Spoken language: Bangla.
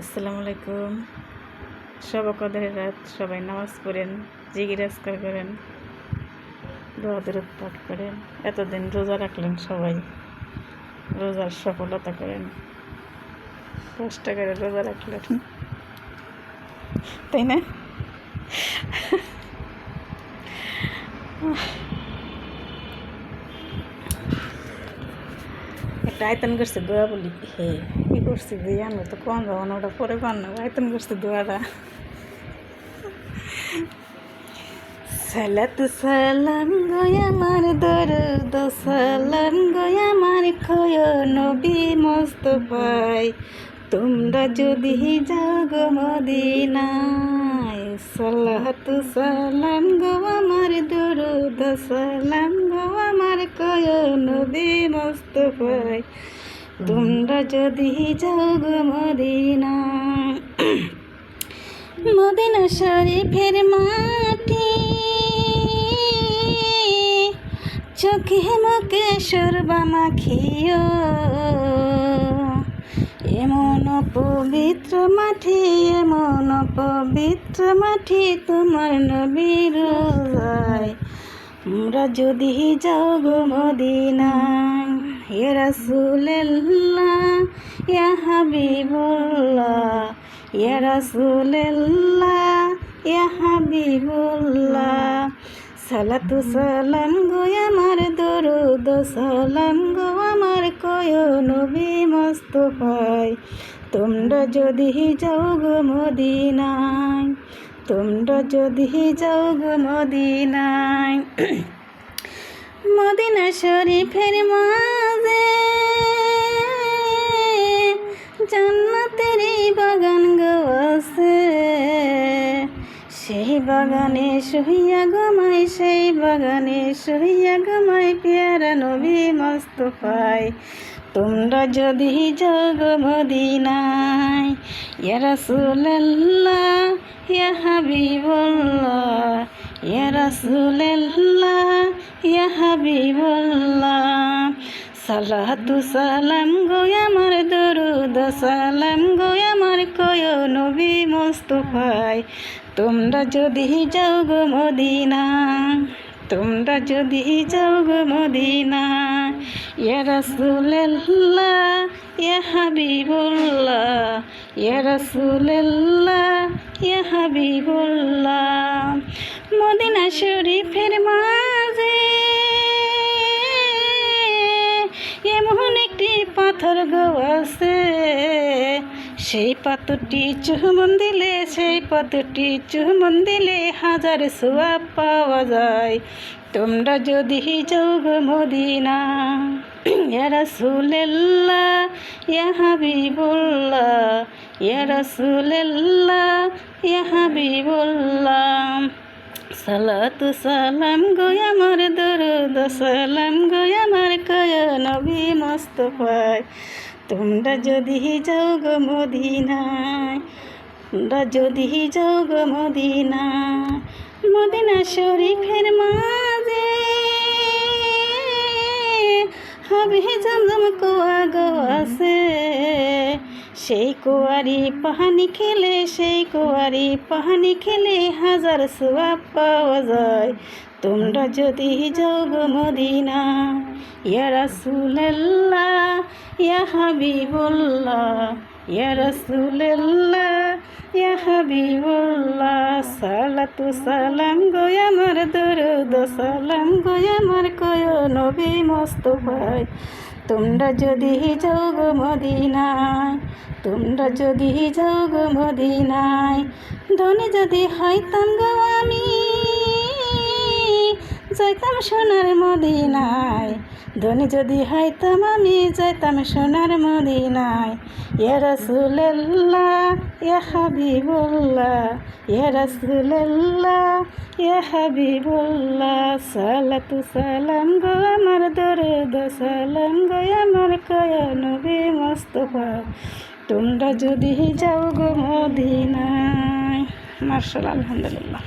আসসালামু আলাইকুম। সব কদরের রাত, সবাই নামাজ পড়েন, জিকির আজকার করেন, দোয়া দরুদ পাঠ করেন। এতদিন রোজা রাখলেন, সবাই রোজার সফলতা করেন। 10 টাকার রোজা রাখলেন, তাই না? একটা আয়তন করছে দোয়া বলি, হে কি করছি দিয়ে আমরা তো কম যাবো না, ওটা পরে পান না। আয়তন করছে দোয়াটা। সালাত সালাম গয়া আমার দরুদ সালাম গয়া আমার খয় নবী মুস্তাফায়, তোমরা যদি যাও গো মদিনায়। সালাত সালাম গো আমার দরুদ সালাম গো আমার খয় নবী মুস্তাফায়, তোমরা যদি যাও গো মদিনায়। মদিনা শরীফের মাটি চোখে মুখে সুরবা মাখিও, এমন পবিত্র মাটি এমন পবিত্র মাটি তোমার নবীর রোজায়, আমরা যদি যাও গো মদিনায়। ইয়া রাসূলুল্লাহ ইয়া হাবিবুল্লাহ ইয়া রাসূলুল্লাহ ইয়া হাবিবুল্লাহ, সালাতু সালাম গো আমার দরুদ সালাম গো আমার কয় নবী মুস্তাফায়, তোমরা যদি যাও গো মদিনায়। তোমরা যদি যাও গো মদিনায়। মদিনা শরীফের মাঝে জান্নাতের বাগান গো আছে, সেই বাগানে শুইয়া ঘুমাই সেই বাগানে শুইয়া ঘুমাই পেয়ারা নবী মুস্তাফায়, তোমরা যদি যাও গো মদিনায়। ইয়া রাসূলুল্লাহ ইয়া হাবিবুল্লাহ ইয়া রাসূলুল্লাহ ইয়া হাবিবুল্লাহ, সালাতু সালাম গো আমার দরুদ সালাম গো আমার কয় নবী মুস্তাফায়, তোমরা যদি যাও গো মদিনা। তোমরা যদি যাও গো মদিনা। ইয়া রাসূলুল্লাহ ইয়া হাবিবুল্লাহ ইয়া রাসূলুল্লাহ ইয়া হাবিবুল্লাহ, মদিনা শরীফের মাঝে এমন একটি পাথর গো আছে, সেই পাথরটি চুম্বন দিলে সেই পাথরটি চুম্বন দিলে হাজার সওয়াব পাওয়া যায়, তোমরা যদি যাও গো মদিনা। ইয়া রাসূলুল্লাহ ইয়া হাবিবুল্লাহ ইয়া রাসূলুল্লাহ ইয়া হাবিবুল্লাহ, সালাতু সালাম গো আমার দরুদ সালাম গো আমার কয় নবী মুস্তাফায়, তোমরা যদি যাও গো মদিনায়। তোমরা যদি যাও গো মদিনায়। মদিনা শরীফের মাঝে হবে জমজম কুয়া গো আছে, সেই কুয়ারি পানি খেলে সেই কুয়ারি পানি খেলে হাজার সওয়াব পাওয়া যায়, তোমরা যদি যাও গো মদিনা। ইয়া রাসূলুল্লাহ ইয়া হাবিবুল্লাহ ইয়া রাসূলুল্লাহ ইয়া হাবিবুল্লাহ, সালাতু সালাম গো আমার দরুদ সালাম গো আমার কয় নবী মুস্তাফায়, তোমরা যদি যাও গো মদিনায়। তোমরা যদি যাও গো মদিনায়। ধনী যদি হইতাম গো আমি যাইতাম সোনার মদিনায়, ধনী যদি হইতাম আমি যাইতাম সোনার মদিনায়। ইয়া রাসূলুল্লাহ ইয়া হাবিবুল্লাহ ইয়া রাসূলুল্লাহ ইয়া হাবিবুল্লাহ, সালাতু সালাম গো আমার দরুদ সালাম গো আমার কয় নবী মুস্তাফায়, তোমরা যদি যাও গো মদিনায়। মাশাআল্লাহ, আলহামদুলিল্লাহ।